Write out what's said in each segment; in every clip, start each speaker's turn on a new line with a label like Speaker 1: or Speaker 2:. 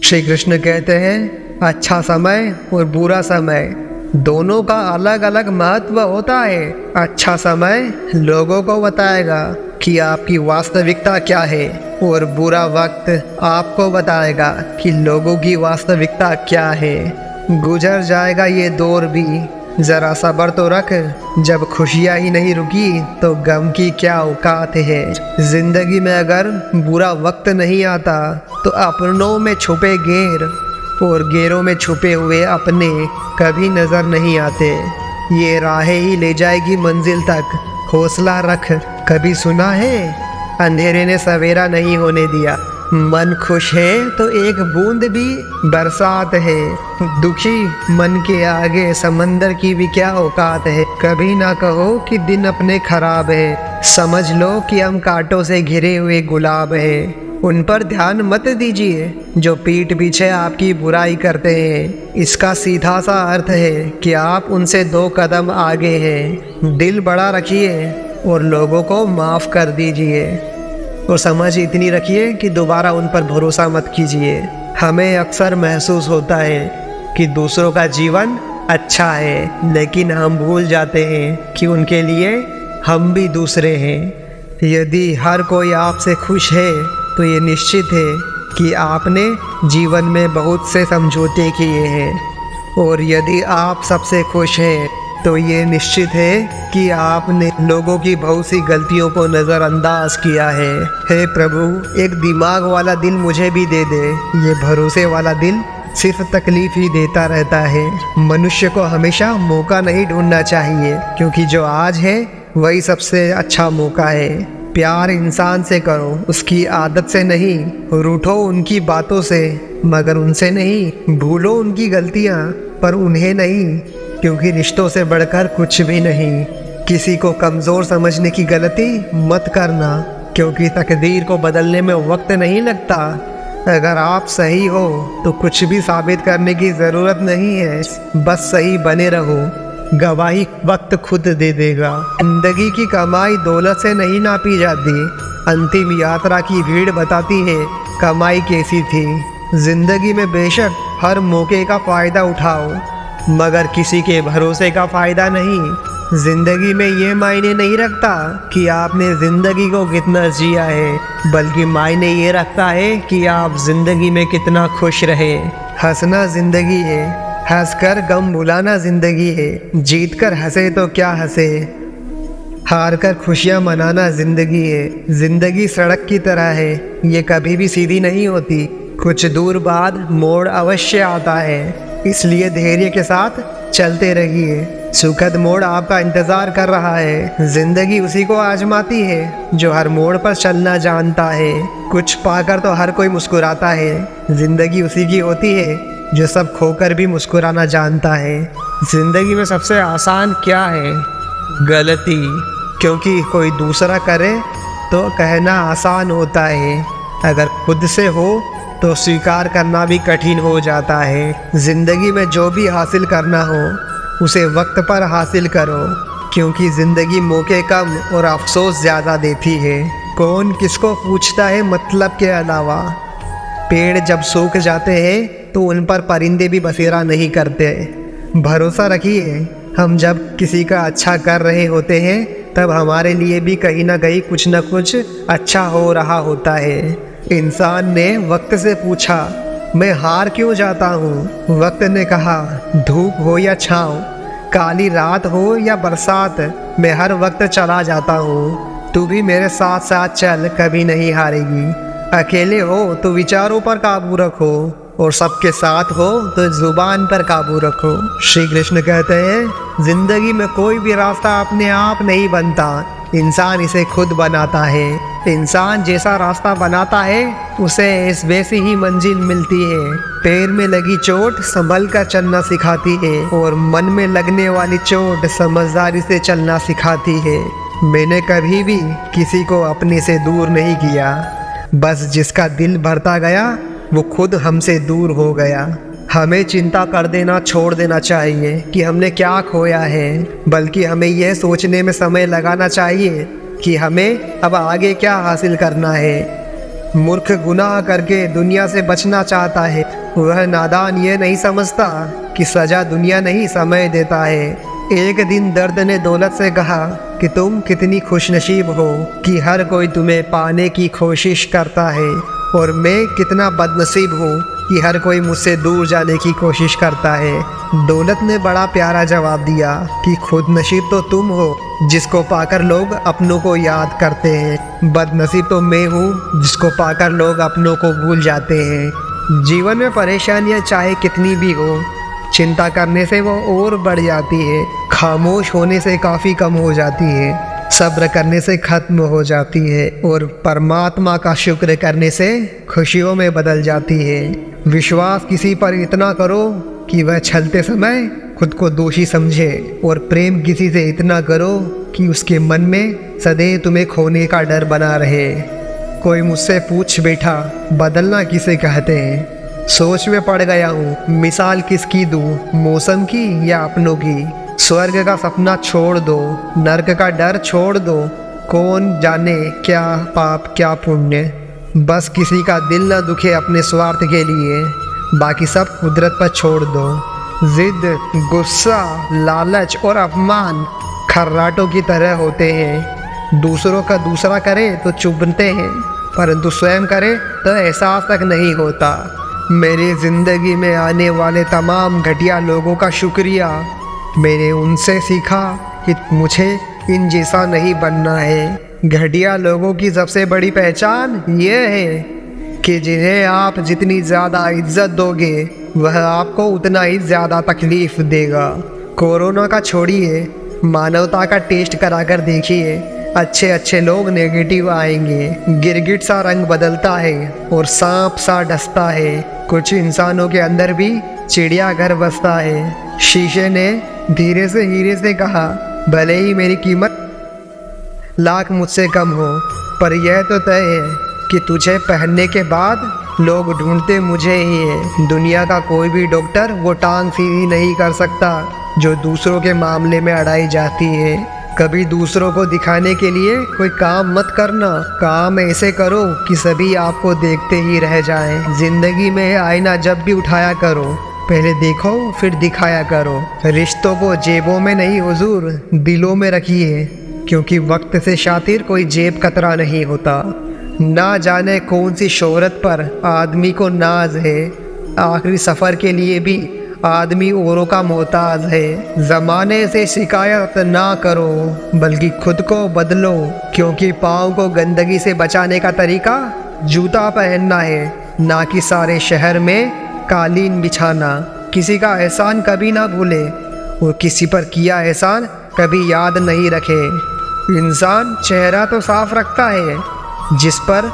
Speaker 1: श्री कृष्ण कहते हैं अच्छा समय और बुरा समय दोनों का अलग अलग महत्व होता है। अच्छा समय लोगों को बताएगा कि आपकी वास्तविकता क्या है और बुरा वक्त आपको बताएगा कि लोगों की वास्तविकता क्या है। गुजर जाएगा ये दौर भी, ज़रा सब्र तो रख। जब खुशियाँ ही नहीं रुकी तो गम की क्या औकात है। जिंदगी में अगर बुरा वक्त नहीं आता तो अपनों में छुपे गैर और गैरों में छुपे हुए अपने कभी नज़र नहीं आते। ये राहें ही ले जाएगी मंजिल तक, हौसला रख। कभी सुना है अंधेरे ने सवेरा नहीं होने दिया। मन खुश है तो एक बूंद भी बरसात है। दुखी मन के आगे समंदर की भी क्या औकात है। कभी ना कहो कि दिन अपने खराब है, समझ लो कि हम कांटों से घिरे हुए गुलाब है। उन पर ध्यान मत दीजिए जो पीठ पीछे आपकी बुराई करते हैं। इसका सीधा सा अर्थ है कि आप उनसे 2 कदम आगे हैं। दिल बड़ा रखिए और लोगों को माफ़ कर दीजिए और समझ इतनी रखिए कि दोबारा उन पर भरोसा मत कीजिए। हमें अक्सर महसूस होता है कि दूसरों का जीवन अच्छा है, लेकिन हम भूल जाते हैं कि उनके लिए हम भी दूसरे हैं। यदि हर कोई आपसे खुश है तो ये निश्चित है कि आपने जीवन में बहुत से समझौते किए हैं, और यदि आप सबसे खुश हैं तो ये निश्चित है कि आपने लोगों की बहुत सी गलतियों को नज़रअंदाज किया है। हे प्रभु, एक दिमाग वाला दिल मुझे भी दे दे। ये भरोसे वाला दिल सिर्फ तकलीफ ही देता रहता है। मनुष्य को हमेशा मौका नहीं ढूंढना चाहिए, क्योंकि जो आज है वही सबसे अच्छा मौका है। प्यार इंसान से करो, उसकी आदत से नहीं। रूठो उनकी बातों से, मगर उनसे नहीं। भूलो उनकी गलतियाँ, पर उन्हें नहीं, क्योंकि रिश्तों से बढ़कर कुछ भी नहीं। किसी को कमज़ोर समझने की गलती मत करना, क्योंकि तकदीर को बदलने में वक्त नहीं लगता। अगर आप सही हो तो कुछ भी साबित करने की ज़रूरत नहीं है, बस सही बने रहो। गवाही वक्त खुद दे देगा। जिंदगी की कमाई दौलत से नहीं नापी जाती, अंतिम यात्रा की भीड़ बताती है कमाई कैसी थी। जिंदगी में बेशक हर मौके का फ़ायदा उठाओ, मगर किसी के भरोसे का फ़ायदा नहीं। जिंदगी में ये मायने नहीं रखता कि आपने ज़िंदगी को कितना जिया है, बल्कि मायने ये रखता है कि आप ज़िंदगी में कितना खुश रहे। हंसना ज़िंदगी है, हंसकर गम भुलाना ज़िंदगी है। जीत कर हंसे तो क्या हंसे, हार कर खुशियाँ मनाना ज़िंदगी है। ज़िंदगी सड़क की तरह है, ये कभी भी सीधी नहीं होती। कुछ दूर बाद मोड़ अवश्य आता है, इसलिए धैर्य के साथ चलते रहिए। सुखद मोड़ आपका इंतज़ार कर रहा है। ज़िंदगी उसी को आजमाती है जो हर मोड़ पर चलना जानता है। कुछ पाकर तो हर कोई मुस्कुराता है। ज़िंदगी उसी की होती है जो सब खोकर भी मुस्कुराना जानता है। ज़िंदगी में सबसे आसान क्या है? गलती, क्योंकि कोई दूसरा करे तो कहना आसान होता है, अगर खुद से हो तो स्वीकार करना भी कठिन हो जाता है। ज़िंदगी में जो भी हासिल करना हो उसे वक्त पर हासिल करो, क्योंकि ज़िंदगी मौके कम और अफसोस ज़्यादा देती है। कौन किसको पूछता है मतलब के अलावा। पेड़ जब सूख जाते हैं तो उन पर परिंदे भी बसेरा नहीं करते। भरोसा रखिए, हम जब किसी का अच्छा कर रहे होते हैं तब हमारे लिए भी कहीं ना कहीं कुछ न कुछ अच्छा हो रहा होता है। इंसान ने वक्त से पूछा, मैं हार क्यों जाता हूँ? वक्त ने कहा, धूप हो या छाँव, काली रात हो या बरसात, मैं हर वक्त चला जाता हूँ। तू भी मेरे साथ साथ चल, कभी नहीं हारेगी। अकेले हो तो विचारों पर काबू रखो, और सबके साथ हो तो जुबान पर काबू रखो। श्री कृष्ण कहते हैं, जिंदगी में कोई भी रास्ता अपने आप नहीं बनता, इंसान इसे खुद बनाता है। इंसान जैसा रास्ता बनाता है उसे इस वैसी ही मंजिल मिलती है। पैर में लगी चोट संभल कर चलना सिखाती है, और मन में लगने वाली चोट समझदारी से चलना सिखाती है। मैंने कभी भी किसी को अपने से दूर नहीं किया, बस जिसका दिल भरता गया वो खुद हमसे दूर हो गया। हमें चिंता कर देना छोड़ देना चाहिए कि हमने क्या खोया है, बल्कि हमें यह सोचने में समय लगाना चाहिए कि हमें अब आगे क्या हासिल करना है। मूर्ख गुनाह करके दुनिया से बचना चाहता है। वह नादान ये नहीं समझता कि सजा दुनिया नहीं समय देता है। एक दिन दर्द ने दौलत से कहा कि तुम कितनी खुशनसीब हो कि हर कोई तुम्हें पाने की कोशिश करता है, और मैं कितना बदनसीब हूँ कि हर कोई मुझसे दूर जाने की कोशिश करता है। दौलत ने बड़ा प्यारा जवाब दिया कि खुद नसीब तो तुम हो जिसको पाकर लोग अपनों को याद करते हैं, बदनसीब तो मैं हूँ जिसको पाकर लोग अपनों को भूल जाते हैं। जीवन में परेशानियाँ चाहे कितनी भी हो, चिंता करने से वो और बढ़ जाती है, खामोश होने से काफ़ी कम हो जाती है, सब्र करने से खत्म हो जाती है, और परमात्मा का शुक्र करने से खुशियों में बदल जाती है। विश्वास किसी पर इतना करो कि वह छलते समय खुद को दोषी समझे, और प्रेम किसी से इतना करो कि उसके मन में सदैव तुम्हें खोने का डर बना रहे। कोई मुझसे पूछ बैठा, बदलना किसे कहते हैं? सोच में पड़ गया हूँ, मिसाल किसकी दूँ, मौसम की या अपनों की? स्वर्ग का सपना छोड़ दो, नर्क का डर छोड़ दो, कौन जाने क्या पाप क्या पुण्य। बस किसी का दिल न दुखे अपने स्वार्थ के लिए, बाकी सब कुदरत पर छोड़ दो। जिद, गुस्सा, लालच और अपमान खर्राटों की तरह होते हैं। दूसरों का दूसरा करे तो चुभते हैं, परंतु स्वयं करे तो एहसास तक नहीं होता। मेरी ज़िंदगी में आने वाले तमाम घटिया लोगों का शुक्रिया। मैंने उनसे सीखा कि मुझे इन जैसा नहीं बनना है। घटिया लोगों की सबसे बड़ी पहचान ये है कि जिन्हें आप जितनी ज़्यादा इज्जत दोगे वह आपको उतना ही ज़्यादा तकलीफ़ देगा। कोरोना का छोड़िए, मानवता का टेस्ट कराकर देखिए। अच्छे अच्छे लोग नेगेटिव आएंगे, गिरगिट सा रंग बदलता है और सांप सा डसता है। कुछ इंसानों के अंदर भी चिड़िया घर बसता है। शीशे ने धीरे से हीरे से कहा, भले ही मेरी कीमत लाख मुझसे कम हो, पर यह तो तय है कि तुझे पहनने के बाद लोग ढूंढते मुझे ही है। दुनिया का कोई भी डॉक्टर वो टांग सीधी नहीं कर सकता जो दूसरों के मामले में अड़ाई जाती है। कभी दूसरों को दिखाने के लिए कोई काम मत करना, काम ऐसे करो कि सभी आपको देखते ही रह जाएं। जिंदगी में आईना जब भी उठाया करो, पहले देखो फिर दिखाया करो। रिश्तों को जेबों में नहीं हुजूर, दिलों में रखिए, क्योंकि वक्त से शातिर कोई जेब कतरा नहीं होता। ना जाने कौन सी शोहरत पर आदमी को नाज है, आखिरी सफ़र के लिए भी आदमी औरों का मोहताज है। ज़माने से शिकायत ना करो, बल्कि खुद को बदलो, क्योंकि पाँव को गंदगी से बचाने का तरीका जूता पहनना है, ना कि सारे शहर में कालीन बिछाना। किसी का एहसान कभी ना भूले और किसी पर किया एहसान कभी याद नहीं रखे। इंसान चेहरा तो साफ रखता है जिस पर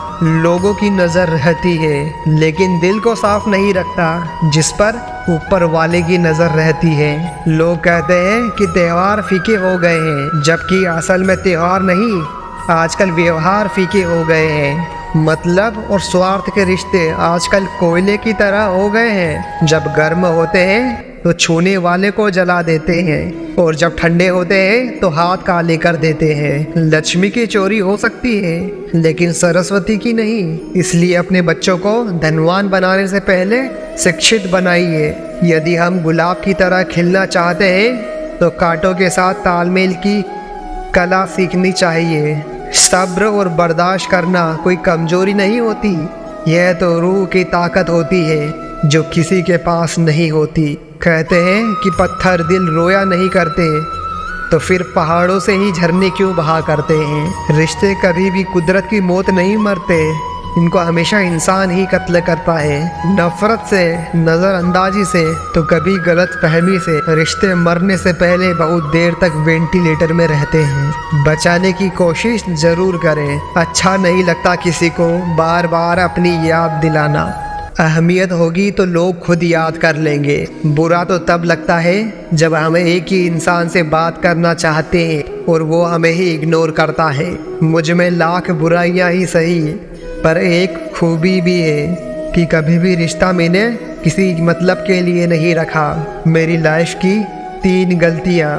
Speaker 1: लोगों की नज़र रहती है, लेकिन दिल को साफ नहीं रखता जिस पर ऊपर वाले की नज़र रहती है। लोग कहते हैं कि त्यौहार फीके हो गए हैं, जबकि असल में त्यौहार नहीं, आजकल व्यवहार फीके हो गए हैं। मतलब और स्वार्थ के रिश्ते आजकल कोयले की तरह हो गए हैं। जब गर्म होते हैं तो छूने वाले को जला देते हैं, और जब ठंडे होते हैं तो हाथ काले कर देते हैं। लक्ष्मी की चोरी हो सकती है, लेकिन सरस्वती की नहीं। इसलिए अपने बच्चों को धनवान बनाने से पहले शिक्षित बनाइए। यदि हम गुलाब की तरह खिलना चाहते हैं तो कांटों के साथ तालमेल की कला सीखनी चाहिए। सब्र और बर्दाश्त करना कोई कमजोरी नहीं होती, यह तो रूह की ताकत होती है जो किसी के पास नहीं होती। कहते हैं कि पत्थर दिल रोया नहीं करते, तो फिर पहाड़ों से ही झरने क्यों बहा करते हैं। रिश्ते कभी भी कुदरत की मौत नहीं मरते, इनको हमेशा इंसान ही कत्ल करता है। नफरत से, नज़रअंदाजी से तो कभी गलत फहमी से। रिश्ते मरने से पहले बहुत देर तक वेंटिलेटर में रहते हैं। बचाने की कोशिश ज़रूर करें। अच्छा नहीं लगता किसी को बार बार अपनी याद दिलाना। अहमियत होगी तो लोग खुद याद कर लेंगे। बुरा तो तब लगता है जब हम एक ही इंसान से बात करना चाहते हैं और वो हमें ही इग्नोर करता है। मुझ में लाख बुराइयां ही सही, पर एक खूबी भी है कि कभी भी रिश्ता मैंने किसी मतलब के लिए नहीं रखा। मेरी लाइफ की 3 गलतियाँ।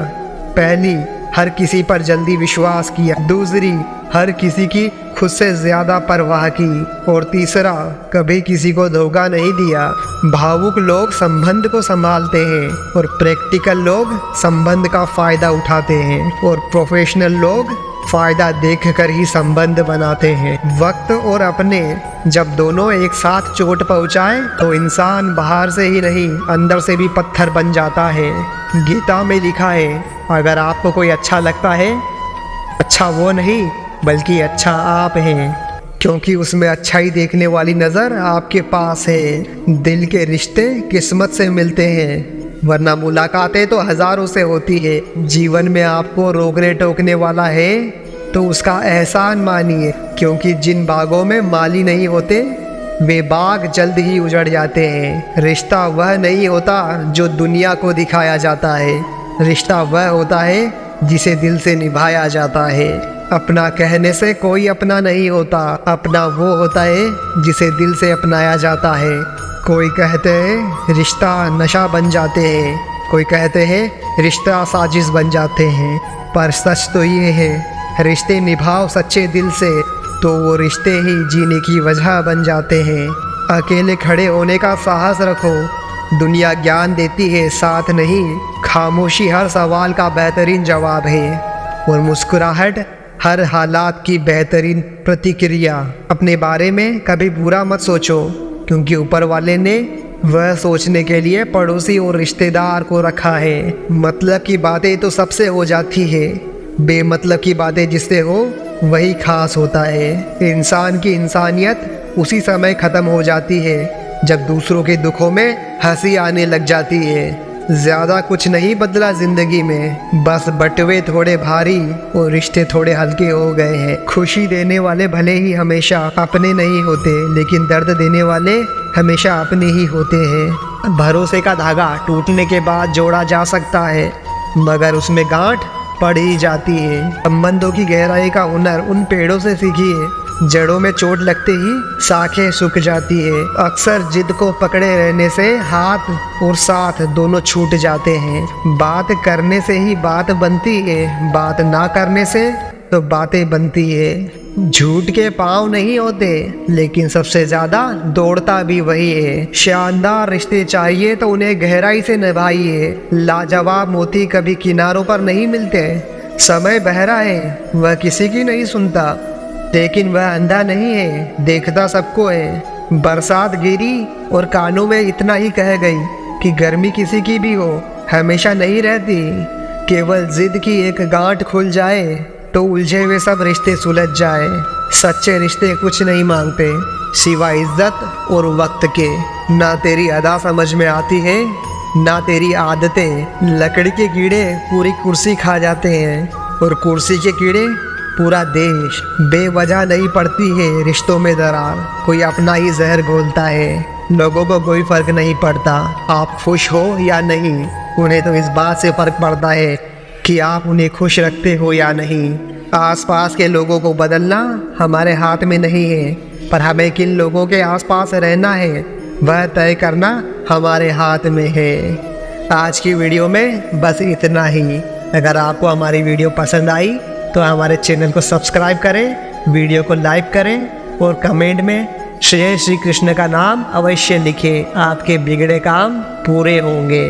Speaker 1: पहली, हर किसी पर जल्दी विश्वास किया। दूसरी, हर किसी की खुद से ज़्यादा परवाह की। और तीसरा, कभी किसी को धोखा नहीं दिया। भावुक लोग संबंध को संभालते हैं और प्रैक्टिकल लोग संबंध का फ़ायदा उठाते हैं, और प्रोफेशनल लोग फ़ायदा देखकर ही संबंध बनाते हैं। वक्त और अपने जब दोनों एक साथ चोट पहुँचाए तो इंसान बाहर से ही नहीं अंदर से भी पत्थर बन जाता है। गीता में लिखा है, अगर आपको कोई अच्छा लगता है, अच्छा वो नहीं बल्कि अच्छा आप हैं, क्योंकि उसमें अच्छाई देखने वाली नज़र आपके पास है। दिल के रिश्ते किस्मत से मिलते हैं, वरना मुलाकातें तो हज़ारों से होती है। जीवन में आपको रोकने टोकने वाला है तो उसका एहसान मानिए, क्योंकि जिन बागों में माली नहीं होते वे बाग जल्द ही उजड़ जाते हैं। रिश्ता वह नहीं होता जो दुनिया को दिखाया जाता है, रिश्ता वह होता है जिसे दिल से निभाया जाता है। अपना कहने से कोई अपना नहीं होता, अपना वो होता है जिसे दिल से अपनाया जाता है। कोई कहते हैं रिश्ता नशा बन जाते हैं, कोई कहते हैं रिश्ता साजिश बन जाते हैं, पर सच तो ये है, रिश्ते निभाओ सच्चे दिल से तो वो रिश्ते ही जीने की वजह बन जाते हैं। अकेले खड़े होने का साहस रखो, दुनिया ज्ञान देती है साथ नहीं, खामोशी हर सवाल का बेहतरीन जवाब है, और मुस्कुराहट हर हालात की बेहतरीन प्रतिक्रिया। अपने बारे में कभी बुरा मत सोचो, क्योंकि ऊपर वाले ने वह सोचने के लिए पड़ोसी और रिश्तेदार को रखा है। मतलब की बातें तो सबसे हो जाती है, बेमतलब की बातें जिससे हो वही खास होता है। इंसान की इंसानियत उसी समय ख़त्म हो जाती है जब दूसरों के दुखों में हंसी आने लग जाती है। ज़्यादा कुछ नहीं बदला ज़िंदगी में, बस बटवे थोड़े भारी और रिश्ते थोड़े हल्के हो गए हैं। खुशी देने वाले भले ही हमेशा अपने नहीं होते, लेकिन दर्द देने वाले हमेशा अपने ही होते हैं। भरोसे का धागा टूटने के बाद जोड़ा जा सकता है, मगर उसमें गांठ पड़ ही जाती है। संबंधों की गहराई का हुनर उन पेड़ों से सीखिए, जड़ों में चोट लगते ही शाखें सूख जाती है। अक्सर जिद को पकड़े रहने से हाथ और साथ दोनों छूट जाते हैं। बात करने से ही बात बनती है, बात ना करने से तो बातें बनती है। झूठ के पाँव नहीं होते, लेकिन सबसे ज़्यादा दौड़ता भी वही है। शानदार रिश्ते चाहिए तो उन्हें गहराई से निभाइए। लाजवाब मोती कभी किनारों पर नहीं मिलते। समय बहरा है, वह किसी की नहीं सुनता, लेकिन वह अंधा नहीं है, देखता सबको है। बरसात गिरी और कानों में इतना ही कह गई कि गर्मी किसी की भी हो हमेशा नहीं रहती। केवल जिद की एक गांठ खुल जाए तो उलझे हुए सब रिश्ते सुलझ जाए। सच्चे रिश्ते कुछ नहीं मांगते सिवाय इज्जत और वक्त के। ना तेरी अदा समझ में आती है, ना तेरी आदतें। लकड़ी के कीड़े पूरी कुर्सी खा जाते हैं, और कुर्सी के कीड़े पूरा देश। बेवजह नहीं पड़ती है रिश्तों में दरार, कोई अपना ही जहर घोलता है। लोगों को कोई फर्क नहीं पड़ता आप खुश हो या नहीं, उन्हें तो इस बात से फर्क पड़ता है कि आप उन्हें खुश रखते हो या नहीं। आसपास के लोगों को बदलना हमारे हाथ में नहीं है, पर हमें किन लोगों के आसपास रहना है वह तय करना हमारे हाथ में है। आज की वीडियो में बस इतना ही। अगर आपको हमारी वीडियो पसंद आई तो हमारे चैनल को सब्सक्राइब करें, वीडियो को लाइक करें और कमेंट में जय श्री कृष्ण का नाम अवश्य लिखें। आपके बिगड़े काम पूरे होंगे।